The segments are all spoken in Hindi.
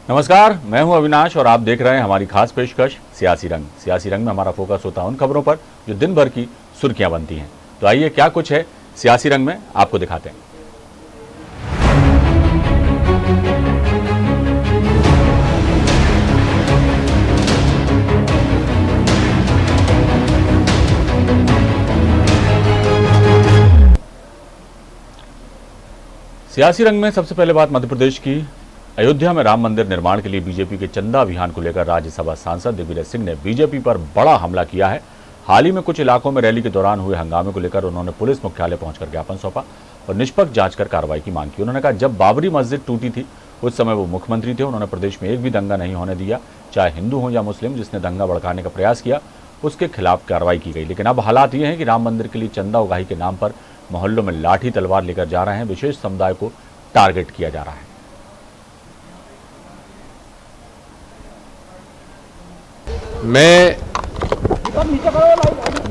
नमस्कार, मैं हूं अविनाश और आप देख रहे हैं हमारी खास पेशकश सियासी रंग। सियासी रंग में हमारा फोकस होता है उन खबरों पर जो दिन भर की सुर्खियां बनती हैं। तो आइए क्या कुछ है सियासी रंग में आपको दिखाते हैं। सियासी रंग में सबसे पहले बात मध्य प्रदेश की। अयोध्या में राम मंदिर निर्माण के लिए बीजेपी के चंदा अभियान को लेकर राज्यसभा सांसद दिग्विजय सिंह ने बीजेपी पर बड़ा हमला किया है। हाल ही में कुछ इलाकों में रैली के दौरान हुए हंगामे को लेकर उन्होंने पुलिस मुख्यालय पहुंचकर ज्ञापन सौंपा और निष्पक्ष जांच कर कार्रवाई की मांग की। उन्होंने कहा, जब बाबरी मस्जिद टूटी थी उस समय वो मुख्यमंत्री थे। उन्होंने प्रदेश में एक भी दंगा नहीं होने दिया, चाहे हिंदू हो या मुस्लिम। जिसने दंगा भड़काने का प्रयास किया उसके खिलाफ कार्रवाई की गई। लेकिन अब हालात ये हैं कि राम मंदिर के लिए चंदा उगाही के नाम पर मोहल्लों में लाठी तलवार लेकर जा रहे हैं। विशेष समुदाय को टारगेट किया जा रहा है। मैं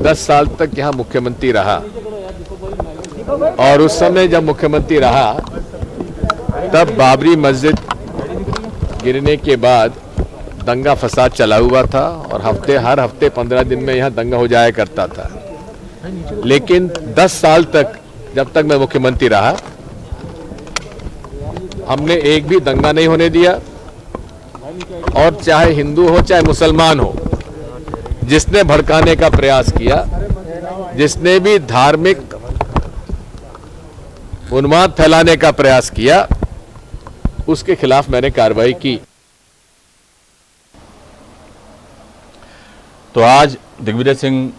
10 साल तक यहाँ मुख्यमंत्री रहा और उस समय जब मुख्यमंत्री रहा तब बाबरी मस्जिद गिरने के बाद दंगा फसाद चला हुआ था और हर हफ्ते 15 दिन में यहाँ दंगा हो जाया करता था। लेकिन 10 साल तक जब तक मैं मुख्यमंत्री रहा हमने एक भी दंगा नहीं होने दिया। और चाहे हिंदू हो चाहे मुसलमान हो, जिसने भड़काने का प्रयास किया, जिसने भी धार्मिक उन्माद फैलाने का प्रयास किया, उसके खिलाफ मैंने कार्रवाई की। तो आज दिग्विजय सिंह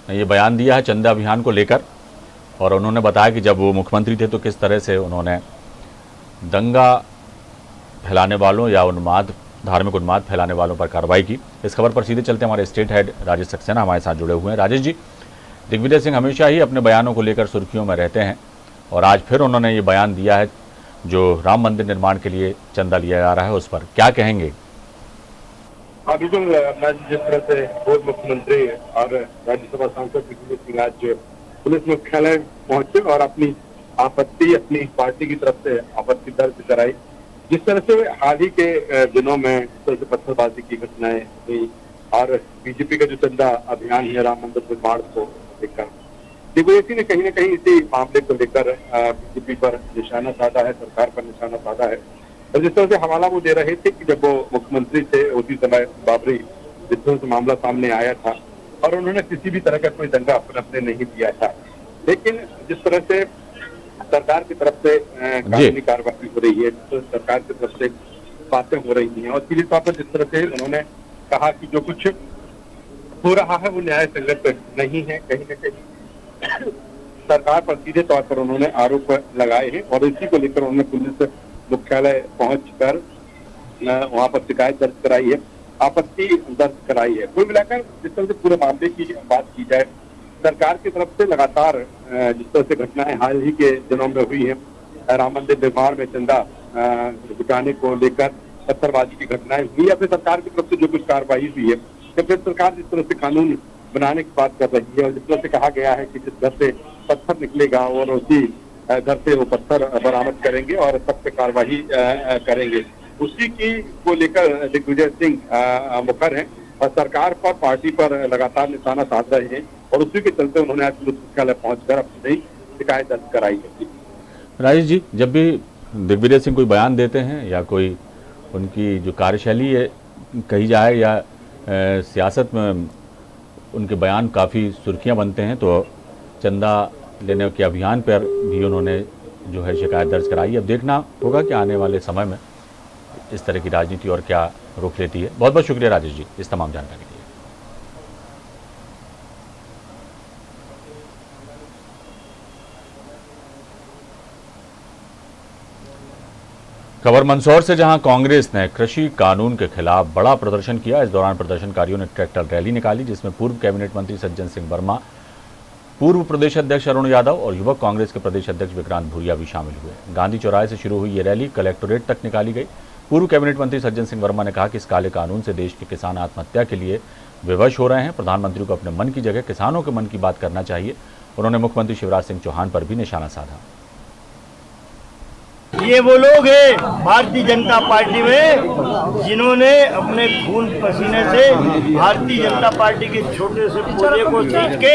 ने ये बयान दिया है चंदा अभियान को लेकर और उन्होंने बताया कि जब वो मुख्यमंत्री थे तो किस तरह से उन्होंने दंगा फैलाने वालों या धार्मिक उन्माद फैलाने वालों पर कार्रवाई की। इस खबर पर सीधे चलते हमारे स्टेट हेड राजेश सक्सेना हमारे साथ जुड़े हुए हैं। राजेश जी, दिग्विजय सिंह हमेशा ही अपने बयानों को लेकर सुर्खियों में रहते हैं और आज फिर उन्होंने ये बयान दिया है जो राम मंदिर निर्माण के लिए चंदा लिया जा रहा है उस पर क्या कहेंगे? बिल्कुल, मैं जिस तरह से पूर्व मुख्यमंत्री और राज्यसभा सांसद दिग्विजय सिंह आज पुलिस मुख्यालय पहुंचे और अपनी अपनी पार्टी की तरफ से आपत्ति दर्ज कराई। जिस तरह से हाल ही के दिनों में जिस तरह से पत्थरबाजी की घटनाएं हुई और बीजेपी का जो चंदा अभियान है राम मंदिर निर्माण को लेकर, दिग्विजय सिंह ने कहीं ना कहीं इसी मामले को लेकर बीजेपी पर निशाना साधा है, सरकार पर निशाना साधा है। और जिस तरह से हवाला वो दे रहे थे कि जब वो मुख्यमंत्री थे उसी समय बाबरी विध्वंस मामला सामने आया था और उन्होंने किसी भी तरह का कोई दंगा अपने नहीं दिया था। लेकिन जिस तरह से सरकार की तरफ से कानूनी कार्रवाई हो रही है, तो सरकार की तरफ से बातें हो रही हैं और सीधे तौर पर जिस तरह से उन्होंने कहा कि जो कुछ हो रहा है वो न्याय संगत नहीं है, कहीं न कहीं सरकार पर सीधे तौर पर उन्होंने आरोप लगाए हैं और इसी को लेकर उन्होंने पुलिस मुख्यालय पहुंचकर वहां पर शिकायत दर्ज कराई है, आपत्ति दर्ज कराई है। कुल मिलाकर जिस तरह से पूरे मामले की बात की जाए, सरकार की तरफ से लगातार जिस तरह से घटनाएं हाल ही के दिनों में हुई है, राम मंदिर निर्माण में चंदा जुटाने को लेकर पत्थरबाजी की घटनाएं हुई या फिर सरकार की तरफ से जो कुछ कार्रवाई हुई है, या फिर सरकार जिस तरह से कानून बनाने की बात कर रही है और जिस तरह से कहा गया है कि जिस घर से पत्थर निकलेगा और उसी घर से वो पत्थर बरामद करेंगे और सब पे कार्रवाई करेंगे, उसी की को लेकर दिग्विजय सिंह मुखर हैं और सरकार पर पार्टी पर लगातार निशाना साध रहे हैं और उसी के चलते उन्होंने आज पुलिस मुख्यालय पहुंचकर अपनी शिकायत दर्ज कराई है। राजेश जी, जब भी दिग्विजय सिंह कोई बयान देते हैं या कोई उनकी जो कार्यशैली है कही जाए या सियासत में उनके बयान काफ़ी सुर्खियां बनते हैं, तो चंदा लेने के अभियान पर भी उन्होंने जो है शिकायत दर्ज कराई। अब देखना होगा कि आने वाले समय में इस तरह की राजनीति और क्या रुख लेती है। बहुत बहुत शुक्रिया राजेश जी इस तमाम जानकारी के लिए। खबर मंदसौर से, जहां कांग्रेस ने कृषि कानून के खिलाफ बड़ा प्रदर्शन किया। इस दौरान प्रदर्शनकारियों ने ट्रैक्टर रैली निकाली जिसमें पूर्व कैबिनेट मंत्री सज्जन सिंह वर्मा, पूर्व प्रदेश अध्यक्ष अरुण यादव और युवक कांग्रेस के प्रदेश अध्यक्ष विक्रांत भूरिया भी शामिल हुए। गांधी चौराहे से शुरू हुई ये रैली कलेक्टोरेट तक निकाली गई। पूर्व कैबिनेट मंत्री सज्जन सिंह वर्मा ने कहा कि इस काले कानून से देश के किसान आत्महत्या के लिए विवश हो रहे हैं। प्रधानमंत्री को अपने मन की जगह किसानों के मन की बात करना चाहिए। उन्होंने मुख्यमंत्री शिवराज सिंह चौहान पर भी निशाना साधा। ये वो लोग हैं भारतीय जनता पार्टी में जिन्होंने अपने खून पसीने से भारतीय जनता पार्टी के छोटे से पौधे को सींच के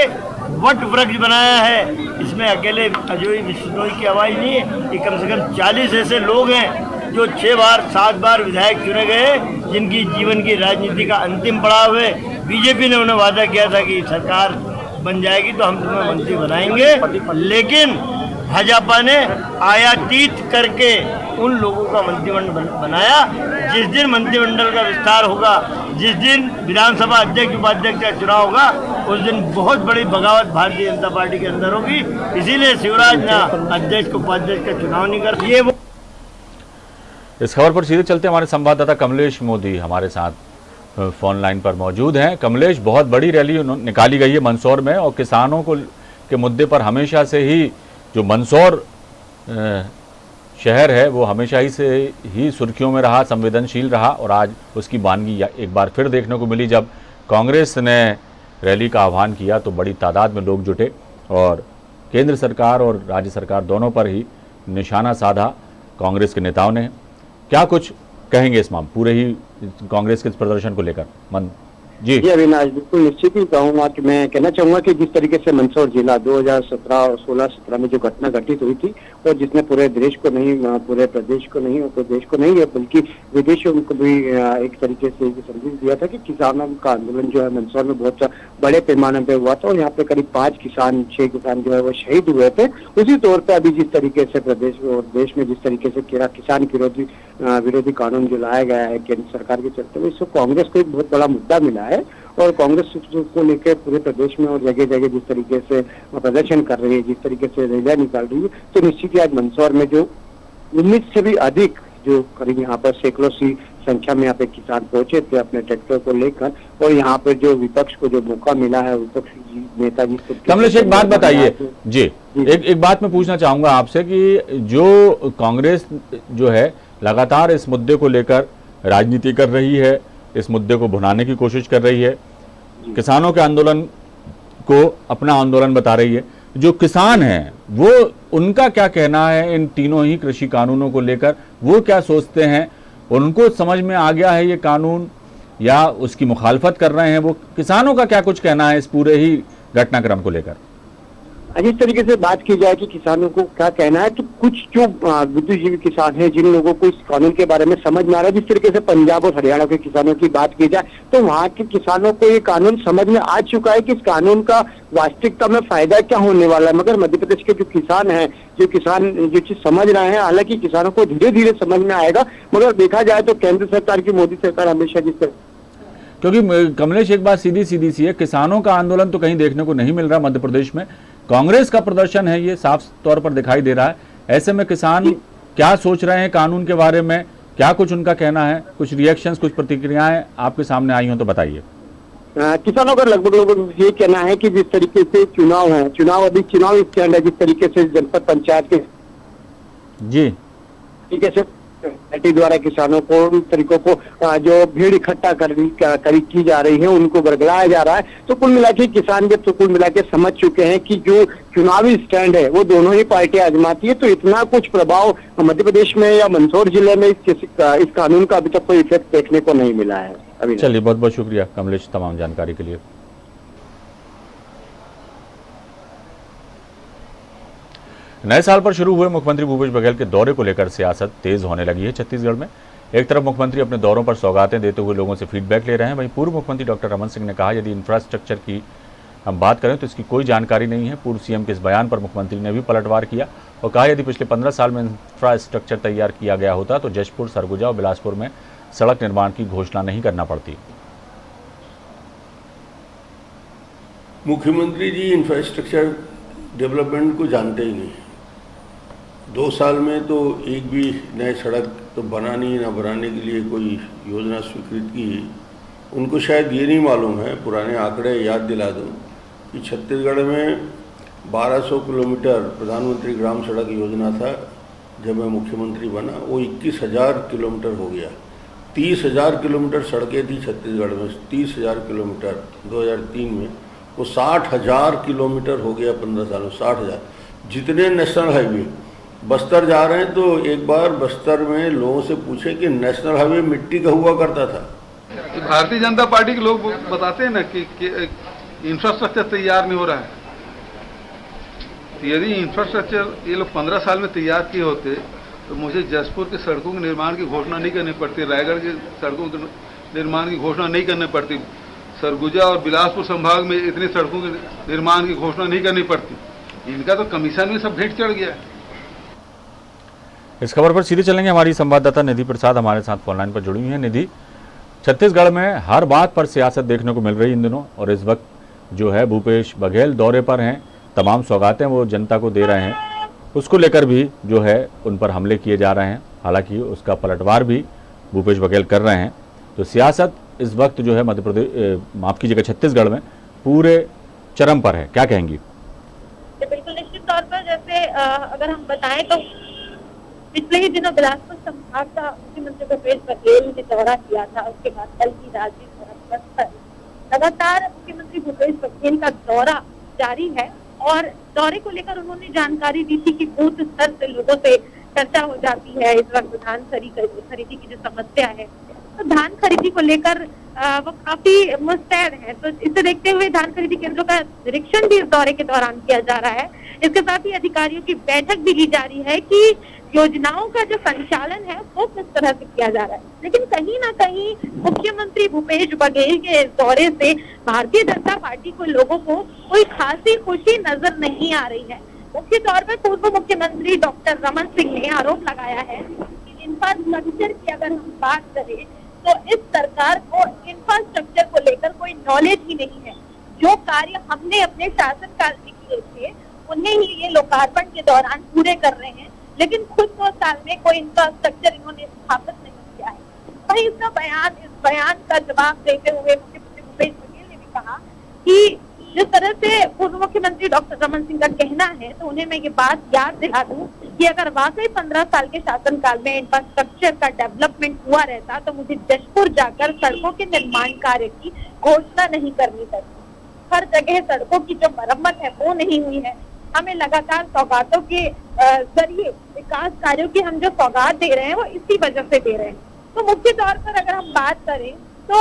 वट वृक्ष बनाया है। इसमें अकेले अजय विश्नोई की आवाज़ नहीं है, ये कम से कम 40 ऐसे लोग हैं जो 6 बार 7 बार विधायक चुने गए, जिनकी जीवन की राजनीति का अंतिम पड़ाव है। बीजेपी ने उन्हें वादा किया था कि सरकार बन जाएगी तो हम तुम्हें मंत्री बनाएंगे, लेकिन भाजपा ने आयातीत करके उन लोगों का मंत्रिमंडल बनाया। जिस दिन मंत्रिमंडल का विस्तार होगा, जिस दिन विधानसभा अध्यक्ष उपाध्यक्ष का चुनाव होगा, उस दिन बहुत बड़ी बगावत भारतीय जनता पार्टी के अंदर होगी। इसीलिए शिवराज ने अध्यक्ष उपाध्यक्ष का चुनाव नहीं कर। ये वो इस खबर पर सीधे चलते हमारे संवाददाता कमलेश मोदी हमारे साथ फोन लाइन पर मौजूद हैं। कमलेश, बहुत बड़ी रैली निकाली गई है मंदसौर में और किसानों को के मुद्दे पर हमेशा से ही जो मंदसौर शहर है वो हमेशा ही सुर्खियों में रहा, संवेदनशील रहा और आज उसकी वानगी एक बार फिर देखने को मिली जब कांग्रेस ने रैली का आह्वान किया तो बड़ी तादाद में लोग जुटे और केंद्र सरकार और राज्य सरकार दोनों पर ही निशाना साधा कांग्रेस के नेताओं ने। क्या कुछ कहेंगे इस मामले पूरे ही कांग्रेस के इस प्रदर्शन को लेकर? जी अविनाश, बिल्कुल निश्चित ही कहूंगा कि मैं कहना चाहूंगा कि जिस तरीके से मंदसौर जिला 2017 और 16-17 में जो घटना घटित हुई थी और जिसने पूरे देश को नहीं, पूरे प्रदेश को नहीं और पूरे देश को नहीं बल्कि विदेशों को भी एक तरीके से संदेश दिया था कि किसानों का आंदोलन जो है मंदसौर में बहुत बड़े पैमाने पर हुआ था और यहाँ पे करीब 6 किसान जो है वो शहीद हुए थे। उसी तौर पर अभी जिस तरीके से प्रदेश और देश में जिस तरीके से किसान विरोधी कानून जो लाया गया है केंद्र सरकार के चलते हुए, इसको कांग्रेस को एक बहुत बड़ा मुद्दा मिला है और कांग्रेस को लेकर पूरे प्रदेश में और जगह जगह जिस तरीके से प्रदर्शन कर रही है, जिस तरीके से रैलियां निकाल रही है, तो निश्चित ही आज मंदसौर में जो 19 से भी अधिक जो करीब यहाँ पर सैकड़ों सी संख्या में यहाँ पे किसान पहुंचे थे अपने ट्रैक्टर को लेकर और यहाँ पे जो विपक्ष को जो मौका मिला है, विपक्षी नेता जी कमलेश एक बात बताइए जी, एक बात मैं पूछना चाहूंगा आपसे कि जो कांग्रेस जो है लगातार इस मुद्दे को लेकर राजनीति कर रही है, इस मुद्दे को भुनाने की कोशिश कर रही है, किसानों के आंदोलन को अपना आंदोलन बता रही है, जो किसान हैं वो उनका क्या कहना है इन तीनों ही कृषि कानूनों को लेकर? वो क्या सोचते हैं? उनको समझ में आ गया है ये कानून या उसकी मुखालफत कर रहे हैं? वो किसानों का क्या कुछ कहना है इस पूरे ही घटनाक्रम को लेकर? जिस तरीके से बात की जाए कि किसानों को क्या कहना है, तो कुछ जो बुद्धिजीवी किसान हैं जिन लोगों को इस कानून के बारे में समझ में आ रहा है, जिस तरीके से पंजाब और हरियाणा के किसानों की बात की जाए तो वहाँ के किसानों को ये कानून समझ में आ चुका है कि इस कानून का वास्तविकता में फायदा क्या होने वाला है। मगर मध्य प्रदेश के जो किसान हैं, जो चीज समझ रहे हैं, हालांकि किसानों को धीरे धीरे समझ में आएगा, मगर देखा जाए तो केंद्र सरकार की मोदी सरकार हमेशा क्योंकि कमलेश एक बात सीधी सी है, किसानों का आंदोलन तो कहीं देखने को नहीं मिल रहा मध्य प्रदेश में, कांग्रेस का प्रदर्शन है ये साफ तौर पर दिखाई दे रहा है। ऐसे में किसान क्या सोच रहे हैं कानून के बारे में, क्या कुछ उनका कहना है? कुछ रिएक्शंस, कुछ प्रतिक्रियाएं आपके सामने आई हो तो बताइए। किसानों का लगभग ये कहना है कि जिस तरीके से चुनाव है, चुनाव स्टैंड है, जिस तरीके से जनपद पंचायत के जी तरीके से पार्टी द्वारा किसानों को उन तरीकों को जो भीड़ इकट्ठा की जा रही है उनको बरगलाया जा रहा है, तो कुल मिला के किसान जब तो कुल मिला के समझ चुके हैं कि जो चुनावी स्टैंड है वो दोनों ही पार्टियां आजमाती है, तो इतना कुछ प्रभाव मध्य प्रदेश में या मंदसौर जिले में इस कानून का अभी तक कोई इफेक्ट देखने को नहीं मिला है। अभी चलिए, बहुत बहुत शुक्रिया कमलेश तमाम जानकारी के लिए। नए साल पर शुरू हुए मुख्यमंत्री भूपेश बघेल के दौरे को लेकर सियासत तेज होने लगी है छत्तीसगढ़ में। एक तरफ मुख्यमंत्री अपने दौरों पर सौगातें देते हुए लोगों से फीडबैक ले रहे हैं, वहीं पूर्व मुख्यमंत्री डॉक्टर रमन सिंह ने कहा यदि इंफ्रास्ट्रक्चर की हम बात करें तो इसकी कोई जानकारी नहीं है। पूर्व सीएम के इस बयान पर मुख्यमंत्री ने भी पलटवार किया और कहा यदि पिछले 15 साल में इंफ्रास्ट्रक्चर तैयार किया गया होता तो जशपुर, सरगुजा और बिलासपुर में सड़क निर्माण की घोषणा नहीं करना पड़ती। मुख्यमंत्री जी इंफ्रास्ट्रक्चर डेवलपमेंट को जानते ही नहीं। 2 साल में तो एक भी नए सड़क तो बनाने के लिए कोई योजना स्वीकृत की। उनको शायद ये नहीं मालूम है, पुराने आंकड़े याद दिला दूं कि छत्तीसगढ़ में 1200 किलोमीटर प्रधानमंत्री ग्राम सड़क योजना था जब मैं मुख्यमंत्री बना, वो 21,000 किलोमीटर हो गया। 30,000 किलोमीटर सड़कें थी छत्तीसगढ़ में, 30,000 किलोमीटर 2003 में, वो 60,000 किलोमीटर हो गया 15 साल में। 60,000 जितने नेशनल हाईवे बस्तर जा रहे हैं तो एक बार बस्तर में लोगों से पूछे कि नेशनल हाईवे मिट्टी का हुआ करता था। भारतीय जनता पार्टी के लोग बताते हैं ना कि इंफ्रास्ट्रक्चर तैयार नहीं हो रहा है। तो यदि इंफ्रास्ट्रक्चर ये लोग 15 साल में तैयार किए होते तो मुझे जसपुर के सड़कों के निर्माण की घोषणा नहीं करनी पड़ती, रायगढ़ के सड़कों के निर्माण की घोषणा नहीं करनी पड़ती, सरगुजा और बिलासपुर संभाग में इतनी सड़कों के निर्माण की घोषणा नहीं करनी पड़ती। इनका तो कमीशन में सब भेंट चढ़ गया है। इस खबर पर सीधे चलेंगे, हमारी संवाददाता निधि प्रसाद हमारे साथ फोनलाइन पर जुड़ी हुई है। निधि, छत्तीसगढ़ में हर बात पर सियासत देखने को मिल रही इन दिनों, और इस वक्त जो है भूपेश बघेल दौरे पर हैं, तमाम सौगातें वो जनता को दे रहे हैं, उसको लेकर भी जो है उन पर हमले किए जा रहे हैं। हालांकि उसका पलटवार भी भूपेश बघेल कर रहे हैं। तो सियासत इस वक्त जो है मध्य प्रदेश, माफ कीजिएगा, छत्तीसगढ़ में पूरे चरम पर है, क्या कहेंगी? बिल्कुल निश्चित तौर पर, जैसे अगर हम बताएं तो पिछले ही दिनों बिलासपुर संभाग का मुख्यमंत्री भूपेश बघेल ने दौरा किया था। उसके बाद कल की राजनीति लगातार मुख्यमंत्री भूपेश बघेल का दौरा जारी है और दौरे को लेकर उन्होंने जानकारी दी थी कि बूथ स्तर से लोगों से चर्चा हो जाती है। इस वक्त धान खरीदी की जो समस्या है, तो धान खरीदी को लेकर वो काफी मुस्तैद है। तो इसे देखते हुए धान खरीदी केंद्रों का निरीक्षण भी इस दौरे के दौरान किया जा रहा है। इसके साथ ही अधिकारियों की बैठक भी की जा रही है कि योजनाओं का जो संचालन है वो किस तरह से किया जा रहा है। लेकिन कहीं ना कहीं मुख्यमंत्री भूपेश बघेल के इस दौरे से भारतीय जनता पार्टी को लोगों को कोई खासी खुशी नजर नहीं आ रही है। मुख्य तौर पर पूर्व मुख्यमंत्री डॉक्टर रमन सिंह ने आरोप लगाया है कि इंफ्रास्ट्रक्चर की अगर हम बात करें तो इस सरकार को इंफ्रास्ट्रक्चर को लेकर कोई नॉलेज ही नहीं है। जो कार्य हमने अपने शासनकाल में किए थे उन्हें ही ये लोकार्पण के दौरान पूरे कर रहे हैं, लेकिन खुद 2 साल में कोई इंफ्रास्ट्रक्चर इन्होंने स्थापित नहीं किया है। वही इस बयान का जवाब देते हुए मुख्यमंत्री भूपेश बघेल ने भी कहा कि जिस तरह से पूर्व मुख्यमंत्री डॉक्टर रमन सिंह का कहना है, तो उन्हें मैं ये बात याद दिला दूं कि अगर वाकई 15 साल के शासनकाल में इंफ्रास्ट्रक्चर का डेवलपमेंट हुआ रहता तो मुझे जशपुर जाकर सड़कों के निर्माण कार्य की घोषणा नहीं करनी पड़ती। हर जगह सड़कों की जो मरम्मत है वो नहीं हुई है। हमें लगातार सौगातों के जरिए विकास कार्यों की हम जो सौगात दे रहे हैं वो इसी वजह से दे रहे हैं। तो मुख्य तौर पर अगर हम बात करें तो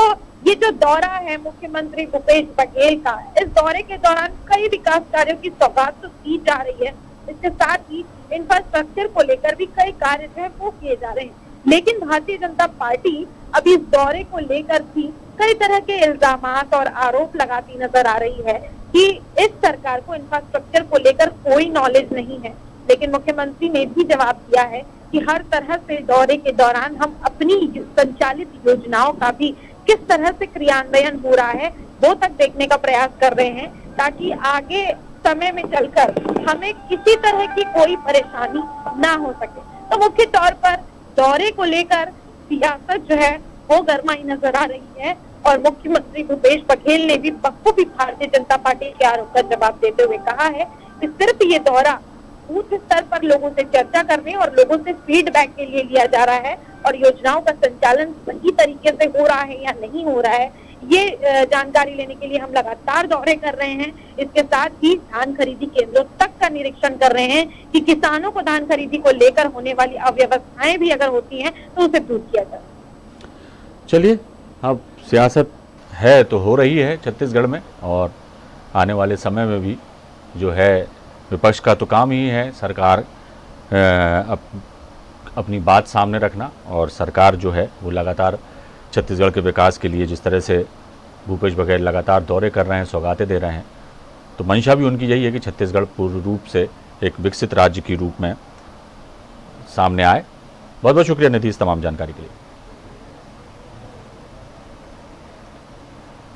ये जो दौरा है मुख्यमंत्री भूपेश बघेल का, इस दौरे के दौरान कई विकास कार्यों की सौगात तो दी जा रही है, इसके साथ ही इंफ्रास्ट्रक्चर को लेकर भी कई कार्य जो है वो किए जा रहे हैं। लेकिन भारतीय जनता पार्टी अभी इस दौरे को लेकर भी कई तरह के इल्जामात और आरोप लगाती नजर आ रही है कि इस सरकार को इंफ्रास्ट्रक्चर को लेकर कोई नॉलेज नहीं है। लेकिन मुख्यमंत्री ने भी जवाब दिया है कि हर तरह से दौरे के दौरान हम अपनी संचालित योजनाओं का भी किस तरह से क्रियान्वयन हो रहा है वो तक देखने का प्रयास कर रहे हैं, ताकि आगे समय में चलकर हमें किसी तरह की कोई परेशानी ना हो सके। तो मुख्य तौर पर दौरे को लेकर सियासत जो है वो गरमाई नजर आ रही है और मुख्यमंत्री भूपेश बघेल ने भी बखूबी भारतीय जनता पार्टी के आरोप का जवाब देते हुए कहा है कि सिर्फ ये दौरा बूथ स्तर पर लोगों से चर्चा करने और लोगों से फीडबैक के लिए लिया जा रहा है और योजनाओं का संचालन सही तरीके से हो रहा है या नहीं हो रहा है, ये जानकारी लेने के लिए हम लगातार दौरे कर रहे हैं। इसके साथ ही धान खरीदी केंद्रों तक का निरीक्षण कर रहे हैं कि किसानों को धान खरीदी को लेकर होने वाली अव्यवस्थाएं भी अगर होती हैं तो उसे दूर किया जाए। चलिए, अब सियासत है तो हो रही है छत्तीसगढ़ में, और आने वाले समय में भी जो है विपक्ष का तो काम ही है सरकार अपनी बात सामने रखना, और सरकार जो है वो लगातार छत्तीसगढ़ के विकास के लिए जिस तरह से भूपेश बघेल लगातार दौरे कर रहे हैं, सौगातें दे रहे हैं, तो मंशा भी उनकी यही है कि छत्तीसगढ़ पूर्ण रूप से एक विकसित राज्य के रूप में सामने आए। बहुत बहुत शुक्रिया निधि इस तमाम जानकारी के लिए।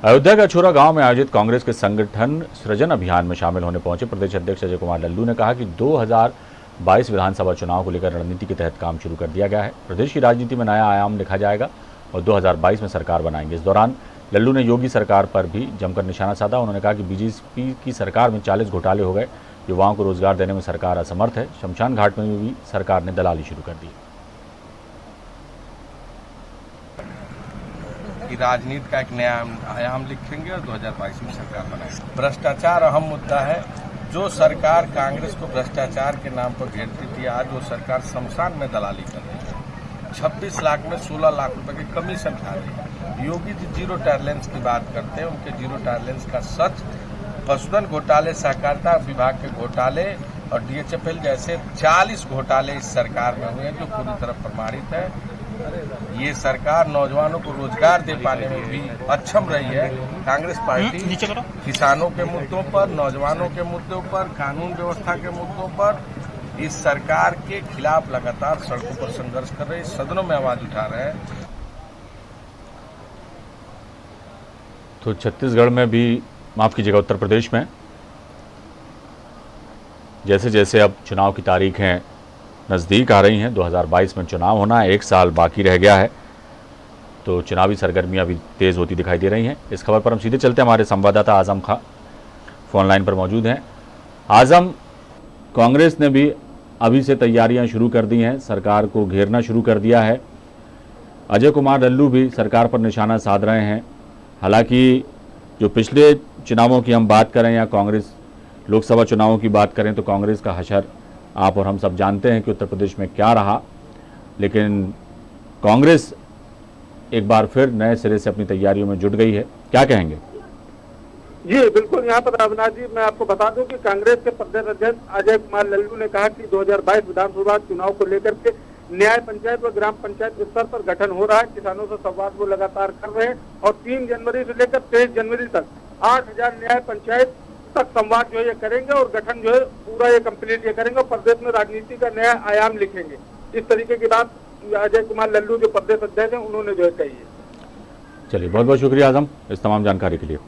अयोध्या के अछोरा गांव में आयोजित कांग्रेस के संगठन सृजन अभियान में शामिल होने पहुंचे प्रदेश अध्यक्ष अजय कुमार लल्लू ने कहा कि 2022 विधानसभा चुनाव को लेकर रणनीति के तहत काम शुरू कर दिया गया है। प्रदेश की राजनीति में नया आयाम लिखा जाएगा और 2022 में सरकार बनाएंगे। इस दौरान लल्लू ने योगी सरकार पर भी जमकर निशाना साधा। उन्होंने कहा कि बीजेपी की सरकार में 40 घोटाले हो गए, युवाओं को रोजगार देने में सरकार असमर्थ है। शमशान घाट में भी सरकार ने दलाली शुरू कर दी। राजनीति का एक नया आयाम लिखेंगे और 2022 में सरकार बनाएंगे। भ्रष्टाचार अहम मुद्दा है, जो सरकार कांग्रेस को भ्रष्टाचार के नाम पर घेरती थी, आज वो सरकार शमशान में दलाली कर रही है। 26 लाख में 16 लाख रुपए की कमीशन खा रही है। योगी जी जीरो टॉलरेंस की बात करते हैं, उनके जीरो टॉलरेंस का सच पशुधन घोटाले, सहकारिता विभाग के घोटाले और DHFL जैसे 40 घोटाले इस सरकार में हुए हैं, जो पूरी तरह प्रमाणित है। ये सरकार नौजवानों को रोजगार दे पाने में भी अक्षम रही है। कांग्रेस पार्टी किसानों के मुद्दों पर, नौजवानों के मुद्दों पर, कानून व्यवस्था के मुद्दों पर इस सरकार के खिलाफ लगातार सड़कों पर संघर्ष कर रहे हैं, सदनों में आवाज उठा रहे हैं। तो छत्तीसगढ़ में भी, माफ कीजिएगा, उत्तर प्रदेश में जैसे जैसे अब चुनाव की तारीखें नज़दीक आ रही हैं, 2022 में चुनाव होना है, 1 साल बाकी रह गया है, तो चुनावी सरगर्मियां भी तेज़ होती दिखाई दे रही हैं। इस खबर पर हम सीधे चलते हैं, हमारे संवाददाता आजम खां फ़ोन लाइन पर मौजूद हैं। आजम, कांग्रेस ने भी अभी से तैयारियां शुरू कर दी हैं, सरकार को घेरना शुरू कर दिया है। अजय कुमार लल्लू भी सरकार पर निशाना साध रहे हैं। हालांकि जो पिछले चुनावों की हम बात करें या कांग्रेस लोकसभा चुनावों की बात करें, तो कांग्रेस का हशर आप और हम सब जानते हैं कि उत्तर प्रदेश में क्या रहा, लेकिन कांग्रेस एक बार फिर नए सिरे से अपनी तैयारियों में जुट गई है। क्या कहेंगे? जी बिल्कुल, यहाँ पर अविनाश जी, मैं आपको बता दूं कि कांग्रेस के प्रदेश अध्यक्ष अजय कुमार लल्लू ने कहा कि 2022 विधानसभा चुनाव को लेकर के न्याय पंचायत व ग्राम पंचायत स्तर पर गठन हो रहा है। किसानों से संवाद वो लगातार कर रहे हैं और 3 जनवरी से लेकर 23 जनवरी तक 8000 न्याय पंचायत तक संवाद जो है ये करेंगे और गठन जो है पूरा ये कंप्लीट ये करेंगे और प्रदेश में राजनीति का नया आयाम लिखेंगे। इस तरीके की बात अजय कुमार लल्लू जो प्रदेश अध्यक्ष हैं उन्होंने जो है कही है। चलिए, बहुत बहुत शुक्रिया आजम इस तमाम जानकारी के लिए।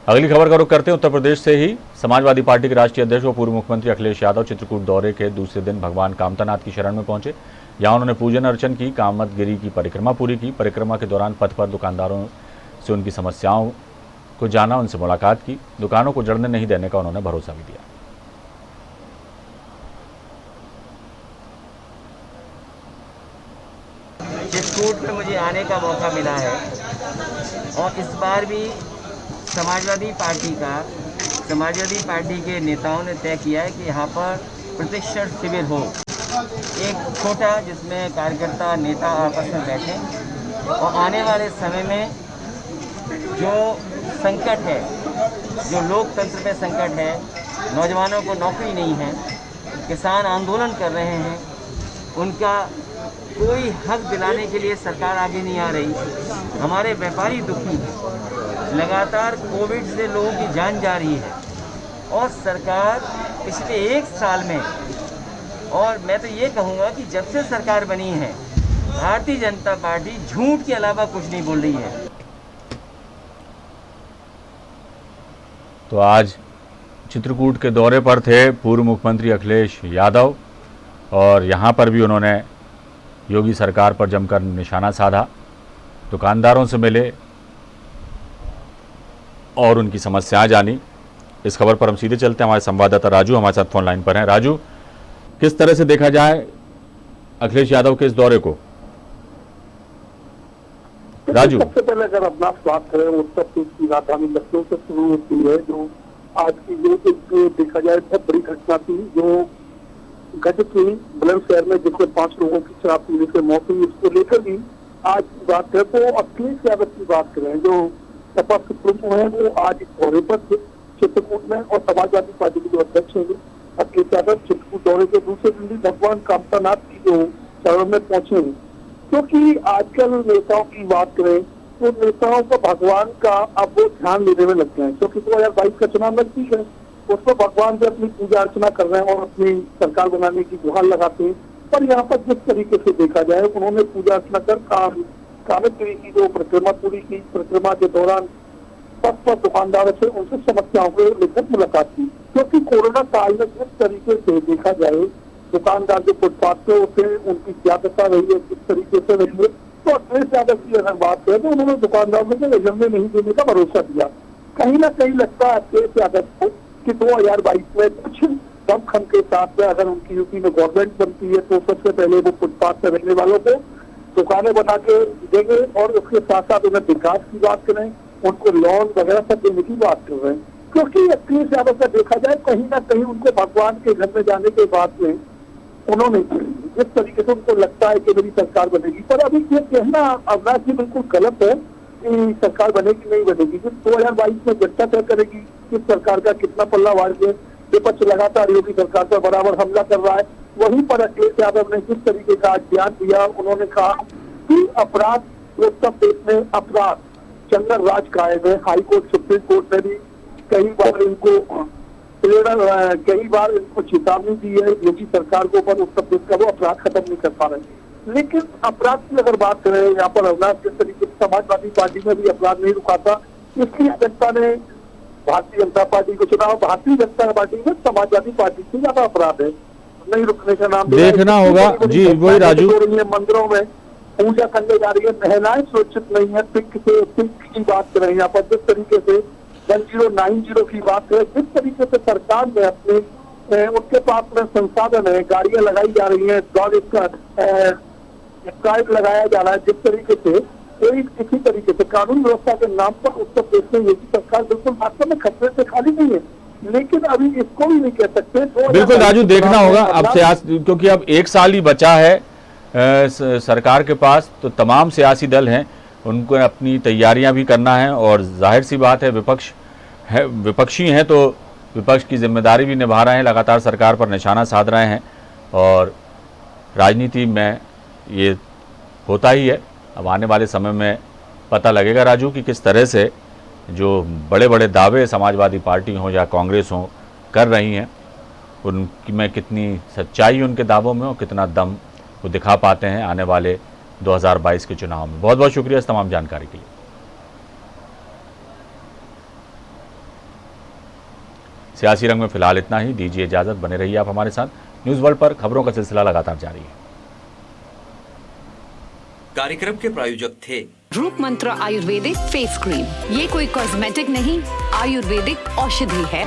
अगली खबर का रुख करते हैं उत्तर प्रदेश से ही। समाजवादी पार्टी के राष्ट्रीय अध्यक्ष व पूर्व मुख्यमंत्री अखिलेश यादव चित्रकूट दौरे के दूसरे दिन भगवान कामतानाथ की शरण में पहुंचे। यहां उन्होंने पूजन अर्चन की, कामतगिरी की परिक्रमा पूरी की। परिक्रमा के दौरान पथ पर दुकानदारों से उनकी समस्याओं को जाना, उनसे मुलाकात की। दुकानों को जड़ने नहीं देने का उन्होंने भरोसा भी दिया। चित्रकूट में मुझे आने का मौका मिला है और इस बार भी समाजवादी पार्टी के नेताओं ने तय किया है कि यहाँ पर प्रशिक्षण शिविर हो, एक छोटा, जिसमें कार्यकर्ता नेता आपस में बैठें और आने वाले समय में जो संकट है, जो लोकतंत्र में संकट है, नौजवानों को नौकरी नहीं है, किसान आंदोलन कर रहे हैं, उनका कोई हक दिलाने के लिए सरकार आगे नहीं आ रही। हमारे व्यापारी दुखी हैं, लगातार कोविड से लोगों की जान जा रही है और सरकार पिछले 1 साल में, और मैं तो ये कहूँगा कि जब से सरकार बनी है भारतीय जनता पार्टी झूठ के अलावा कुछ नहीं बोल रही है। तो आज चित्रकूट के दौरे पर थे पूर्व मुख्यमंत्री अखिलेश यादव और यहाँ पर भी उन्होंने योगी सरकार पर जमकर निशाना साधा, दुकानदारों से मिले और उनकी समस्याएं जानी। इस खबर पर हम सीधे चलते हैं, हमारे संवाददाता राजू हमारे साथ फोन लाइन पर हैं। राजू, किस तरह से देखा जाए अखिलेश यादव के इस दौरे को? राजू, सबसे पहले अगर अपना बात करें, उत्तर प्रदेश की राजधानी लखनऊ से शुरू होती है, जो आज की जो देखा जाए बहुत बड़ी घटना थी जो घटित हुई बुलंदशहर में, जिसमें 5 लोगों की शराब पीने से मौत हुई। इसको लेकर भी आज की बात है तो अखिलेश यादव की बात करें, जो सपा सुप्रीमो है, वो आज इस दौरे पर थे चित्रकूट में और समाजवादी पार्टी के जो अध्यक्ष हैं अखिलेश यादव चित्रकूट दौरे के दूसरे दिन भी भगवान कामतानाथ की जो शरण में पहुंचे हैं। क्योंकि आजकल नेताओं की बात करें तो नेताओं को भगवान का अब वो ध्यान लेने में लग गए हैं, क्योंकि 2022 का चुनाव नजदीक है, उसमें भगवान से अपनी पूजा अर्चना कर रहे हैं और अपनी सरकार बनाने की गुहार लगाते हैं। पर यहाँ पर जिस तरीके से देखा जाए, उन्होंने पूजा अर्चना कर कामतगिरी की जो परिक्रमा पूरी की। परिक्रमा के दौरान पथ पर दुकानदारों से उनसे समस्याओं को लेकर मुलाकात की, क्योंकि कोरोना काल में जिस तरीके से देखा जाए दुकानदार जो फुटपाथ पे होते हैं उनकी क्या दशा रही है, किस तरीके से रही है, तो अखिलेश यादव की अगर बात करें तो उन्होंने दुकानदारों को एजेंडे नहीं देने का भरोसा दिया। कहीं ना कहीं लगता है अखिलेश यादव को कि 2022 में कुछ दमखम के साथ में अगर उनकी यूपी में गवर्नमेंट बनती है तो सबसे पहले वो फुटपाथ पर रहने वालों को दुकानें बना के देंगे और उसके साथ साथ उन्हें विकास की बात करें, उनको लोन वगैरह सब देने की बात कर रहे हैं। क्योंकि अखिलेश यादव का देखा जाए कहीं ना कहीं उनको भगवान के घर में जाने के बाद में उन्होंने जिस तरीके से उनको लगता है कि मेरी सरकार बनेगी, पर अभी ये कहना अविनाश जी बिल्कुल गलत है कि सरकार बनेगी नहीं बनेगी। जिस 2022 में जनता तय करेगी किस सरकार का कितना पल्ला वार के विपक्ष लगातार योगी सरकार पर बराबर हमला कर रहा है। वहीं पर अखिलेश यादव ने जिस तरीके का बयान दिया, उन्होंने कहा कि अपराध उत्तर प्रदेश में अपराध जंगल राज कायम है। हाई कोर्ट सुप्रीम कोर्ट ने भी कई बार इनको चेतावनी दी है योगी सरकार को, पर उत्तर प्रदेश का वो अपराध खत्म नहीं कर पा रहे। लेकिन अपराध की अगर बात करें यहाँ पर अविनाश, जिस तरीके से समाजवादी पार्टी में भी अपराध नहीं रुका था, इसलिए जनता ने भारतीय जनता पार्टी को चुना। भारतीय जनता पार्टी में समाजवादी पार्टी से ज्यादा अपराध है, नहीं रुकने का नाम देखना होगा जी। वही राजू, मंदिरों में पूजा करने जा रही है, महिलाएं सुरक्षित नहीं है, पिंक की बात कर रहे हैं यहाँ पर, जिस तरीके से 1090 की बात करें, जिस तरीके से सरकार ने अपने उनके पास में संसाधन है, गाड़ियां लगाई जा रही है, स्ट्राइक लगाया जा रहा है, जिस तरीके से कोई किसी तरीके से कानून व्यवस्था के नाम पर उत्तर प्रदेश में योगी सरकार बिल्कुल वास्तव में खतरे से खाली नहीं है। लेकिन अभी इसको भी नहीं कह सकते। बिल्कुल राजू, देखना होगा अब क्योंकि अब 1 साल ही बचा है सरकार के पास, तो तमाम सियासी दल हैं, उनको अपनी तैयारियां भी करना है और जाहिर सी बात है विपक्षी हैं तो विपक्ष की जिम्मेदारी भी निभा रहे हैं, लगातार सरकार पर निशाना साध रहे हैं और राजनीति में ये होता ही है। अब आने वाले समय में पता लगेगा राजू कि किस तरह से जो बड़े बड़े दावे समाजवादी पार्टी हो या कांग्रेस हो कर रही हैं, उनकी में कितनी सच्चाई उनके दावों में और कितना दम वो दिखा पाते हैं आने वाले 2022 के चुनाव में। बहुत बहुत शुक्रिया इस तमाम जानकारी के लिए। सियासी रंग में फिलहाल इतना ही, दीजिए इजाजत, बने रहिए आप हमारे साथ। न्यूज़ वर्ल्ड पर खबरों का सिलसिला लगातार जारी है। कार्यक्रम के प्रायोजक थे रूप मंत्र आयुर्वेदिक फेस क्रीम। ये कोई कॉस्मेटिक नहीं, आयुर्वेदिक औषधि है।